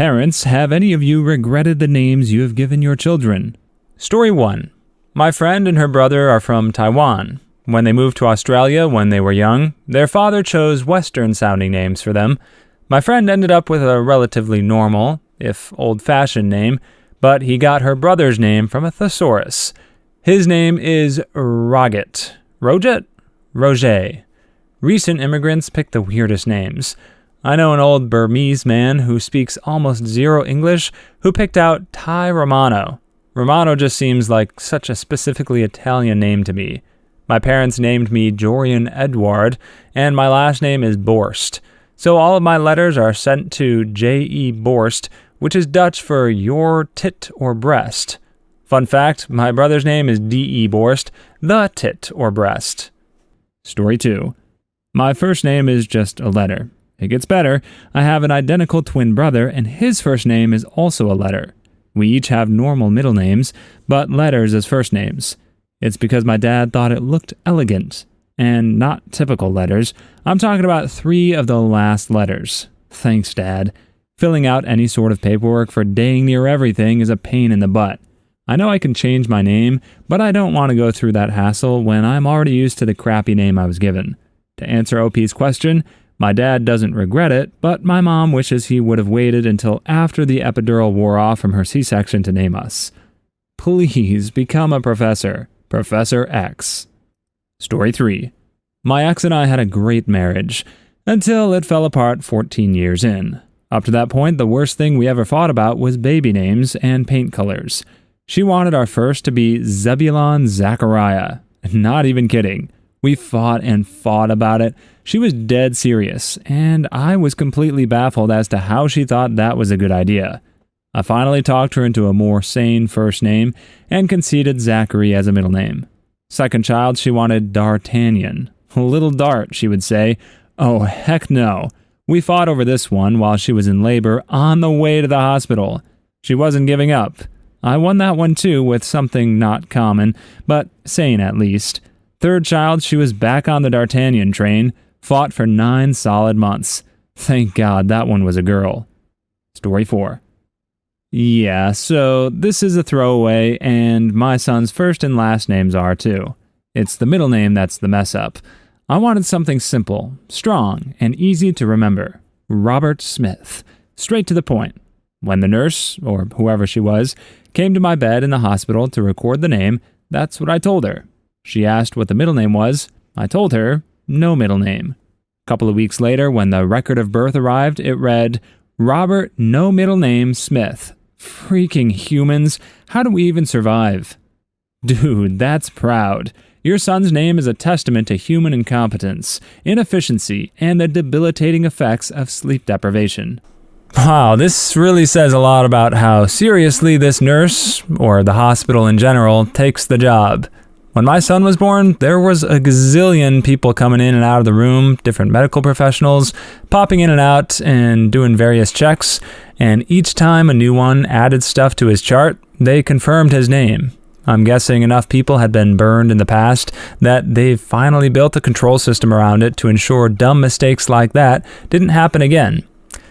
Parents, have any of you regretted the names you have given your children? Story 1. My friend and her brother are from Taiwan. When they moved to Australia when they were young, their father chose Western-sounding names for them. My friend ended up with a relatively normal, if old-fashioned name, but he got her brother's name from a thesaurus. His name is Roget. Roget? Roger. Recent immigrants pick the weirdest names. I know an old Burmese man who speaks almost zero English who picked out Thai Romano. Romano just seems like such a specifically Italian name to me. My parents named me Jorian Edward, and my last name is Borst. So all of my letters are sent to J.E. Borst, which is Dutch for your tit or breast. Fun fact, my brother's name is D.E. Borst, the tit or breast. Story 2. My first name is just a letter. It gets better. I have an identical twin brother, and his first name is also a letter. We each have normal middle names, but letters as first names. It's because my dad thought it looked elegant, and not typical letters. I'm talking about 3 of the last letters. Thanks, Dad. Filling out any sort of paperwork for dang near everything is a pain in the butt. I know I can change my name, but I don't want to go through that hassle when I'm already used to the crappy name I was given. To answer OP's question, my dad doesn't regret it, but my mom wishes he would have waited until after the epidural wore off from her C-section to name us. Please become a professor. Professor X. Story 3. My ex and I had a great marriage, until it fell apart 14 years in. Up to that point, the worst thing we ever fought about was baby names and paint colors. She wanted our first to be Zebulon Zachariah. Not even kidding. We fought and fought about it. She was dead serious, and I was completely baffled as to how she thought that was a good idea. I finally talked her into a more sane first name and conceded Zachary as a middle name. Second child, she wanted D'Artagnan. Little Dart, she would say. Oh, heck no. We fought over this one while she was in labor on the way to the hospital. She wasn't giving up. I won that one too with something not common, but sane at least. Third child, she was back on the D'Artagnan train, fought for 9 solid months. Thank God that one was a girl. Story 4. Yeah, so this is a throwaway, and my son's first and last names are too. It's the middle name that's the mess up. I wanted something simple, strong, and easy to remember. Robert Smith. Straight to the point. When the nurse, or whoever she was, came to my bed in the hospital to record the name, that's what I told her. She asked what the middle name was. I told her, no middle name. A couple of weeks later, when the record of birth arrived, it read, Robert, no middle name, Smith. Freaking humans, how do we even survive? Dude, that's proud. Your son's name is a testament to human incompetence, inefficiency, and the debilitating effects of sleep deprivation. Wow, this really says a lot about how seriously this nurse, or the hospital in general, takes the job. When my son was born, there was a gazillion people coming in and out of the room, different medical professionals, popping in and out and doing various checks, and each time a new one added stuff to his chart, they confirmed his name. I'm guessing enough people had been burned in the past that they've finally built a control system around it to ensure dumb mistakes like that didn't happen again.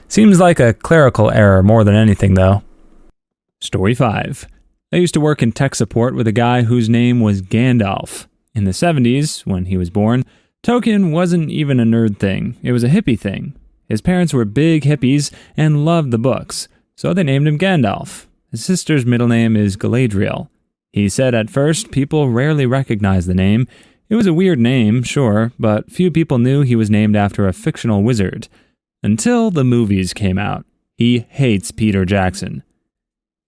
Seems like a clerical error more than anything, though. Story 5. I used to work in tech support with a guy whose name was Gandalf. In the 70s, when he was born, Tolkien wasn't even a nerd thing. It was a hippie thing. His parents were big hippies and loved the books, so they named him Gandalf. His sister's middle name is Galadriel. He said at first people rarely recognized the name. It was a weird name, sure, but few people knew he was named after a fictional wizard. Until the movies came out. He hates Peter Jackson.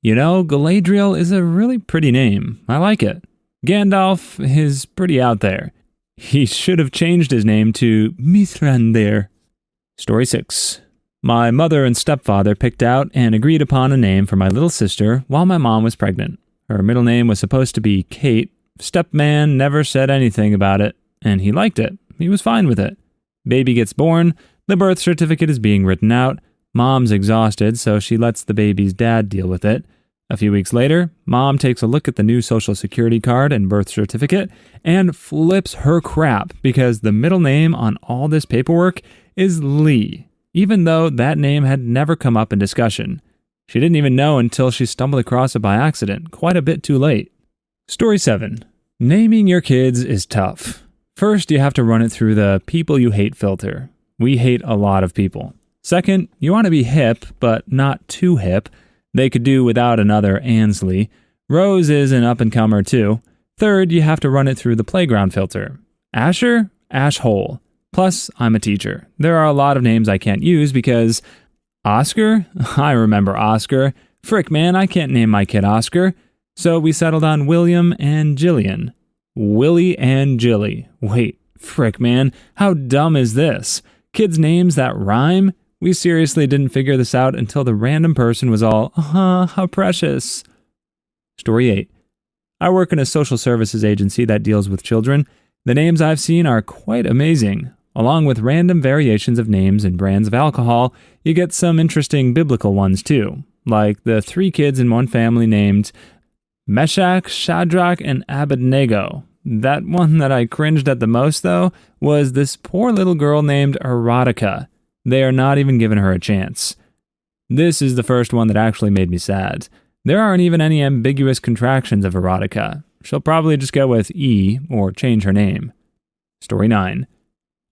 You know, Galadriel is a really pretty name. I like it. Gandalf is pretty out there. He should have changed his name to Mithrandir. Story 6. My mother and stepfather picked out and agreed upon a name for my little sister while my mom was pregnant. Her middle name was supposed to be Kate. Stepman never said anything about it, and he liked it. He was fine with it. Baby gets born. The birth certificate is being written out. Mom's exhausted, so she lets the baby's dad deal with it. A few weeks later, Mom takes a look at the new Social Security card and birth certificate and flips her crap because the middle name on all this paperwork is Lee, even though that name had never come up in discussion. She didn't even know until she stumbled across it by accident, quite a bit too late. Story 7. Naming your kids is tough. First, you have to run it through the people you hate filter. We hate a lot of people. Second, you want to be hip, but not too hip. They could do without another Ansley. Rose is an up-and-comer too. Third, you have to run it through the playground filter. Asher? Ashhole. Plus, I'm a teacher. There are a lot of names I can't use because... Oscar? I remember Oscar. Frick, man, I can't name my kid Oscar. So we settled on William and Jillian. Willie and Jilly. Wait, frick, man, how dumb is this? Kids' names that rhyme? We seriously didn't figure this out until the random person was all, how precious. Story 8. I work in a social services agency that deals with children. The names I've seen are quite amazing. Along with random variations of names and brands of alcohol, you get some interesting biblical ones too, like the 3 kids in one family named Meshach, Shadrach, and Abednego. That one that I cringed at the most, though, was this poor little girl named Erotica. They are not even giving her a chance. This is the first one that actually made me sad. There aren't even any ambiguous contractions of Erotica. She'll probably just go with E or change her name. Story 9.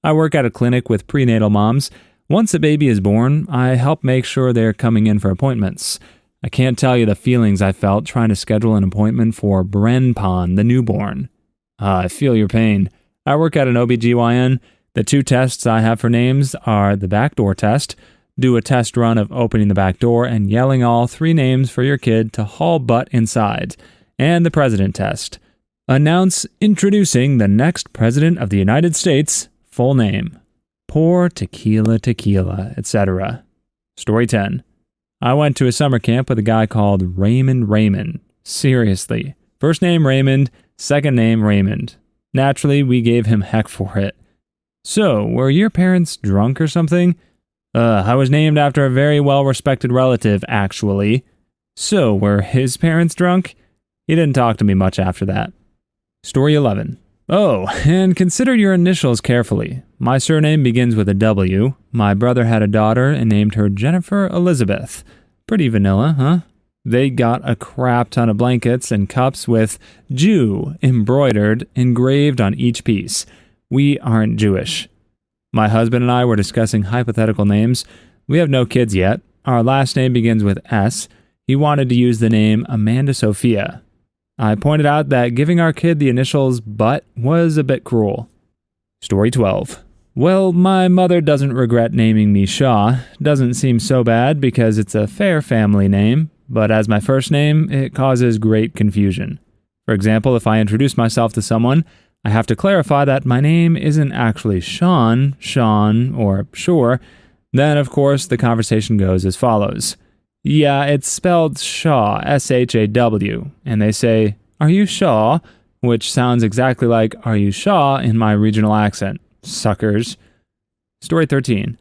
I work at a clinic with prenatal moms. Once a baby is born, I help make sure they're coming in for appointments. I can't tell you the feelings I felt trying to schedule an appointment for Brenpon, the newborn. I feel your pain. I work at an OBGYN. The 2 tests I have for names are the backdoor test, do a test run of opening the back door and yelling all 3 names for your kid to haul butt inside, and the president test. Announce introducing the next president of the United States, full name. Pour tequila, etc. Story 10. I went to a summer camp with a guy called Raymond. Seriously. First name Raymond, second name Raymond. Naturally, we gave him heck for it. So, were your parents drunk or something? I was named after a very well-respected relative, actually. So, were his parents drunk? He didn't talk to me much after that. Story 11. Oh, and consider your initials carefully. My surname begins with a W. My brother had a daughter and named her Jennifer Elizabeth. Pretty vanilla, huh? They got a crap ton of blankets and cups with Jew engraved on each piece. We aren't Jewish. My husband and I were discussing hypothetical names. We have no kids yet. Our last name begins with S. He wanted to use the name Amanda Sophia. I pointed out that giving our kid the initials Butt was a bit cruel. Story 12. Well, my mother doesn't regret naming me Shaw. Doesn't seem so bad because it's a fair family name, but as my first name, it causes great confusion. For example, if I introduce myself to someone, I have to clarify that my name isn't actually Sean, or Shore. Then, of course, the conversation goes as follows. Yeah, it's spelled Shaw, S-H-A-W, and they say, "Are you Shaw?" Which sounds exactly like "Are you Shaw?" in my regional accent. Suckers. Story 13.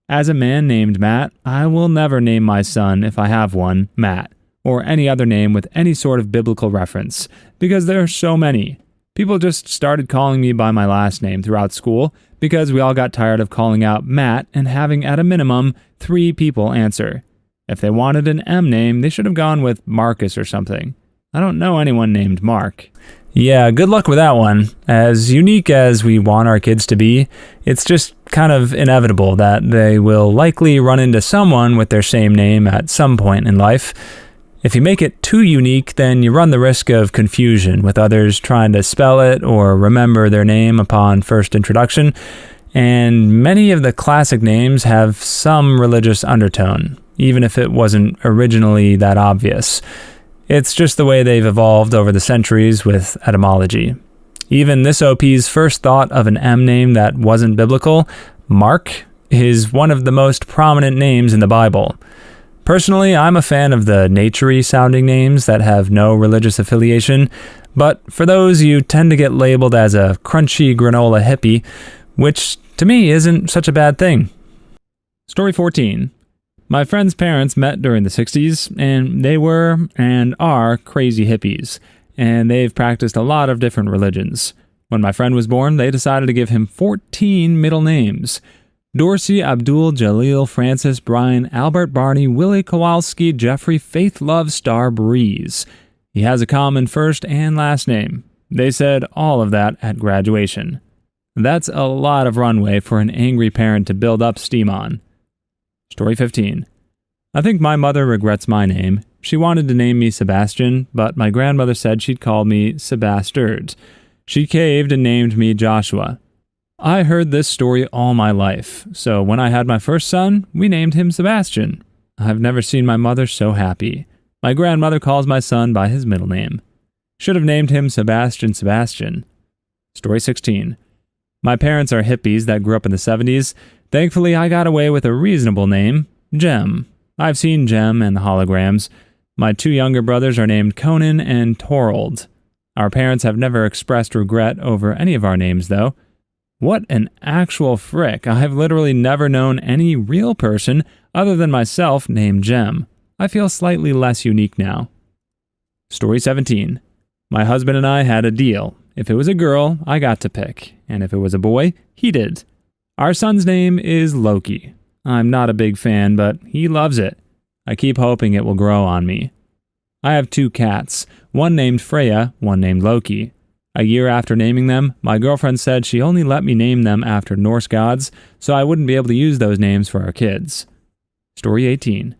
As a man named Matt, I will never name my son, if I have one, Matt, or any other name with any sort of biblical reference, because there are so many. People just started calling me by my last name throughout school because we all got tired of calling out Matt and having at a minimum 3 people answer. If they wanted an M name, they should have gone with Marcus or something. I don't know anyone named Mark. Yeah, good luck with that one. As unique as we want our kids to be, it's just kind of inevitable that they will likely run into someone with their same name at some point in life. If you make it too unique, then you run the risk of confusion with others trying to spell it or remember their name upon first introduction, and many of the classic names have some religious undertone, even if it wasn't originally that obvious. It's just the way they've evolved over the centuries with etymology. Even this OP's first thought of an M name that wasn't biblical, Mark, is one of the most prominent names in the Bible. Personally, I'm a fan of the nature-y sounding names that have no religious affiliation, but for those you tend to get labeled as a crunchy granola hippie, which to me isn't such a bad thing. Story 14. My friend's parents met during the 60s, and they were and are crazy hippies, and they've practiced a lot of different religions. When my friend was born, they decided to give him 14 middle names. Dorsey, Abdul, Jaleel, Francis, Brian, Albert, Barney, Willie, Kowalski, Jeffrey, Faith, Love, Star, Breeze. He has a common first and last name. They said all of that at graduation. That's a lot of runway for an angry parent to build up steam on. Story 15. I think my mother regrets my name. She wanted to name me Sebastian, but my grandmother said she'd call me Sebastard. She caved and named me Joshua. I heard this story all my life, so when I had my first son, we named him Sebastian. I've never seen my mother so happy. My grandmother calls my son by his middle name. Should have named him Sebastian Sebastian. Story 16. My parents are hippies that grew up in the 70s. Thankfully, I got away with a reasonable name, Jem. I've seen Jem and the holograms. My two younger brothers are named Conan and Torold. Our parents have never expressed regret over any of our names, though. What an actual frick. I have literally never known any real person other than myself named Jem. I feel slightly less unique now. Story 17. My husband and I had a deal. If it was a girl, I got to pick, and if it was a boy, he did. Our son's name is Loki. I'm not a big fan, but he loves it. I keep hoping it will grow on me. I have two cats, one named Freya, one named Loki. A year after naming them, my girlfriend said she only let me name them after Norse gods, so I wouldn't be able to use those names for our kids. Story 18.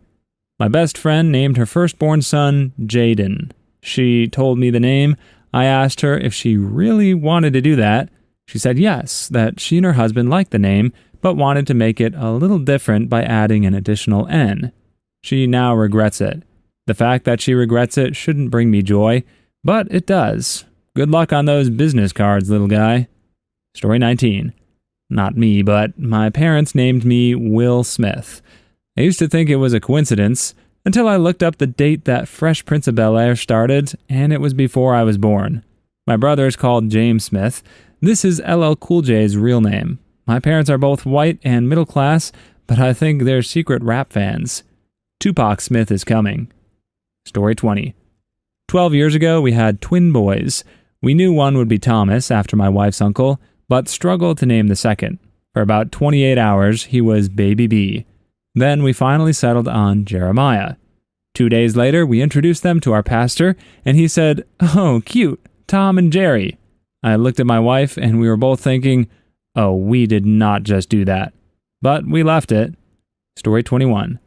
My best friend named her firstborn son Jaden. She told me the name. I asked her if she really wanted to do that. She said yes, that she and her husband liked the name, but wanted to make it a little different by adding an additional N. She now regrets it. The fact that she regrets it shouldn't bring me joy, but it does. Good luck on those business cards, little guy. Story 19. Not me, but my parents named me Will Smith. I used to think it was a coincidence, until I looked up the date that Fresh Prince of Bel-Air started, and it was before I was born. My brother is called James Smith. This is LL Cool J's real name. My parents are both white and middle class, but I think they're secret rap fans. Tupac Smith is coming. Story 20. 12 years ago, we had twin boys. We knew one would be Thomas after my wife's uncle, but struggled to name the second. For about 28 hours, he was Baby B. Then we finally settled on Jeremiah. 2 days later, we introduced them to our pastor, and he said, "Oh, cute, Tom and Jerry." I looked at my wife, and we were both thinking, oh, we did not just do that. But we left it. Story 21.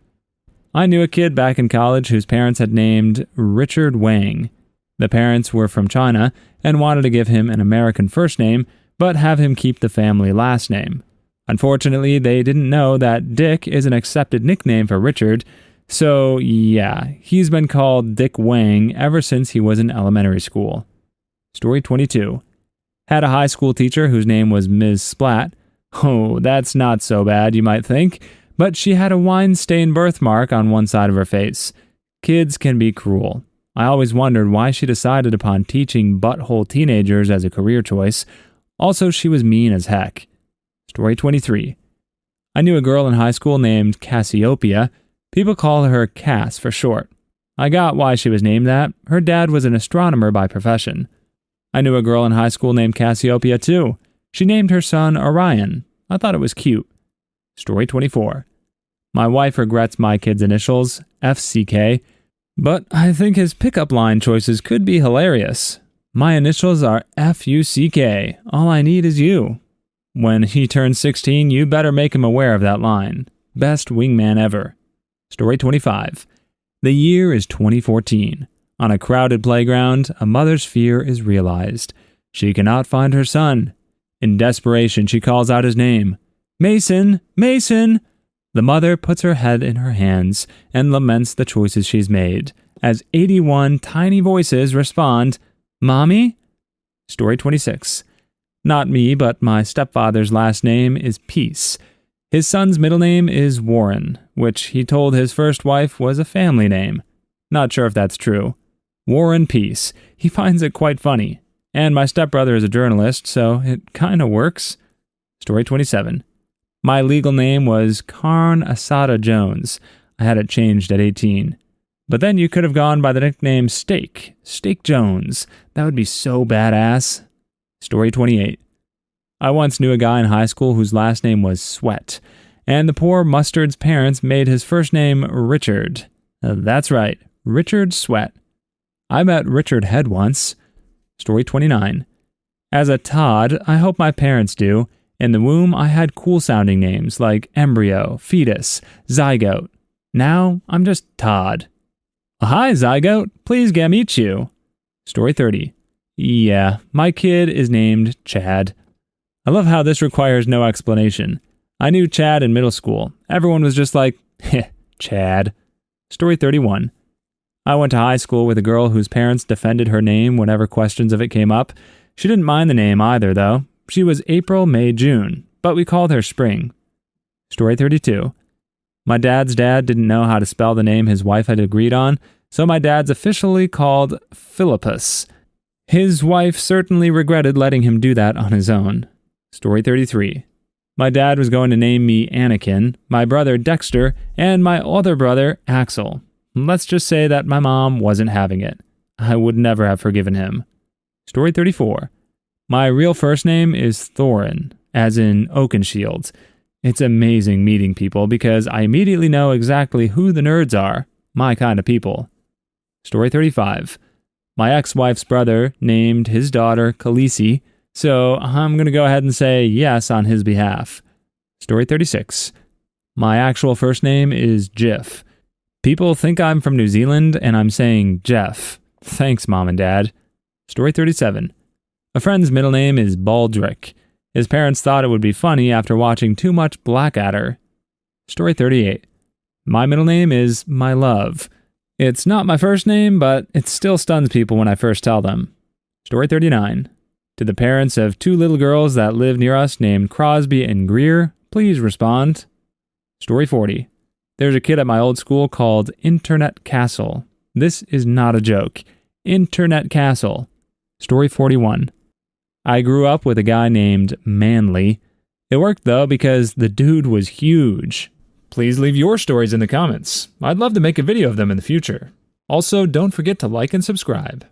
I knew a kid back in college whose parents had named Richard Wang. The parents were from China and wanted to give him an American first name, but have him keep the family last name. Unfortunately, they didn't know that Dick is an accepted nickname for Richard, so yeah, he's been called Dick Wang ever since he was in elementary school. Story 22. Had a high school teacher whose name was Ms. Splat. Oh, that's not so bad, you might think, but she had a wine-stained birthmark on one side of her face. Kids can be cruel. I always wondered why she decided upon teaching butthole teenagers as a career choice. Also, she was mean as heck. Story 23. I knew a girl in high school named Cassiopeia. People call her Cass for short. I got why she was named that. Her dad was an astronomer by profession. I knew a girl in high school named Cassiopeia too. She named her son Orion. I thought it was cute. Story 24. My wife regrets my kid's initials, FCK, but I think his pickup line choices could be hilarious. My initials are FUCK. All I need is you. When he turns 16, you better make him aware of that line. Best wingman ever. Story 25. The year is 2014. On a crowded playground, a mother's fear is realized. She cannot find her son. In desperation, she calls out his name. Mason! Mason! The mother puts her head in her hands and laments the choices she's made, as 81 tiny voices respond, Mommy? Story 26. Not me, but my stepfather's last name is Peace. His son's middle name is Warren, which he told his first wife was a family name. Not sure if that's true. Warren Peace. He finds it quite funny. And my stepbrother is a journalist, so it kind of works. Story 27. My legal name was Karn Asada Jones. I had it changed at 18. But then you could have gone by the nickname Steak Jones. That would be so badass. Story 28. I once knew a guy in high school whose last name was Sweat, and the poor mustard's parents made his first name Richard. That's right, Richard Sweat. I met Richard Head once. Story 29. As a Todd, I hope my parents do. In the womb, I had cool-sounding names like embryo, fetus, zygote. Now, I'm just Todd. Hi, zygote. Please get meet you. Story 30. Yeah, my kid is named Chad. I love how this requires no explanation. I knew Chad in middle school. Everyone was just like, heh, Chad. Story 31. I went to high school with a girl whose parents defended her name whenever questions of it came up. She didn't mind the name either, though. She was April, May, June, but we called her Spring. Story 32. My dad's dad didn't know how to spell the name his wife had agreed on, so my dad's officially called Philippus. His wife certainly regretted letting him do that on his own. Story 33. My dad was going to name me Anakin, my brother Dexter, and my other brother Axel. Let's just say that my mom wasn't having it. I would never have forgiven him. Story 34. My real first name is Thorin, as in Oakenshields. It's amazing meeting people because I immediately know exactly who the nerds are, my kind of people. Story 35. My ex-wife's brother named his daughter Khaleesi, so I'm going to go ahead and say yes on his behalf. Story 36. My actual first name is Jiff. People think I'm from New Zealand and I'm saying Jeff. Thanks, Mom and Dad. Story 37. A friend's middle name is Baldrick. His parents thought it would be funny after watching too much Blackadder. Story 38. My middle name is My Love. It's not my first name, but it still stuns people when I first tell them. Story 39. To the parents of two little girls that live near us named Crosby and Greer, please respond. Story 40. There's a kid at my old school called Internet Castle. This is not a joke. Internet Castle. Story 41. I grew up with a guy named Manly. It worked though because the dude was huge. Please leave your stories in the comments. I'd love to make a video of them in the future. Also, don't forget to like and subscribe.